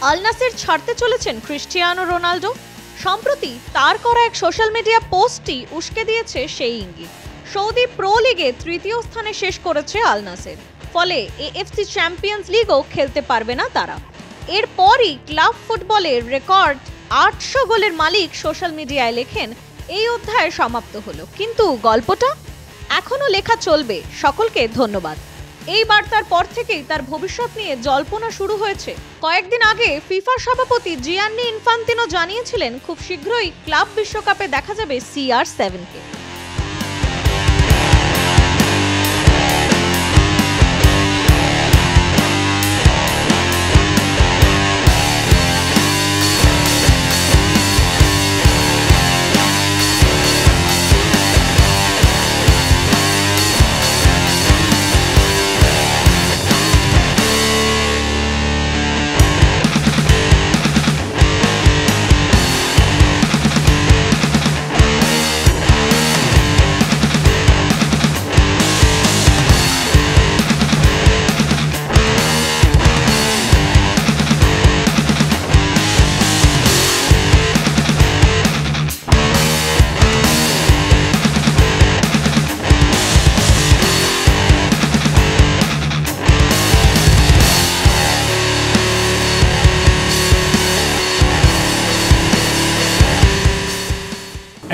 আল নাসের ছাড়তে চলেছেন Cristiano Ronaldo. সম্প্রতি তার করা এক সোশ্যাল মিডিয়া পোস্টটি উস্কে দিয়েছে সেই ইঙ্গিত। সৌদি প্রো লিগে তৃতীয় স্থানে শেষ করেছে আল নাসের, ফলে এএফসি চ্যাম্পিয়ন্স লিগও খেলতে পারবে না তারা। এরপরই ক্লাব ফুটবলের রেকর্ড 800 গোলের মালিক সোশ্যাল মিডিয়ায় লেখেন, এই অধ্যায় সমাপ্ত হলো, কিন্তু গল্পটা এখনো লেখা চলবে। সকলকে ধন্যবাদ। এই বার্তার পর থেকেই তার ভবিষ্যৎ নিয়ে জল্পনা শুরু হয়েছে। কয়েকদিন আগে ফিফা সভাপতি জিয়ান্নি ইনফান্তিনো জানিয়েছিলেন, খুব শীঘ্রই ক্লাব বিশ্বকাপে দেখা যাবে CR7-কে।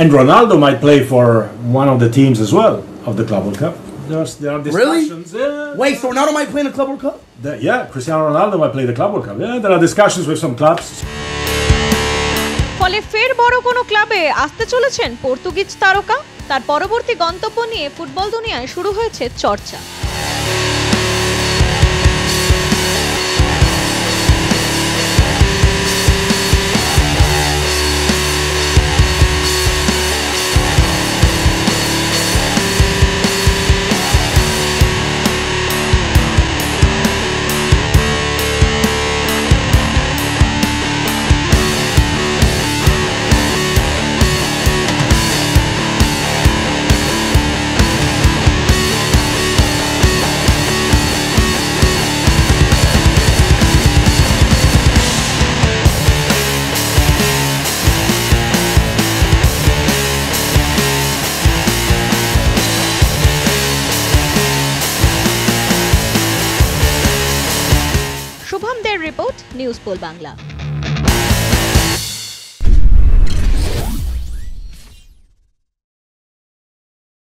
And Ronaldo might play for one of the teams as well of the Club World Cup. There are discussions. Really? Yeah. Wait, so Ronaldo might play in the Club World Cup? Yeah, Cristiano Ronaldo might play the Club World Cup. Yeah, there are discussions with some clubs. ফলে ফের বড় কোনো ক্লাবে আসতে চলেছেন Portuguese তারকা। তার পরবর্তী গন্তব্য নিয়ে ফুটবল দুনিয়ায় শুরু হয়েছে চর্চা। শুভম দের রিপোর্ট, নিউজ পোল বাংলা।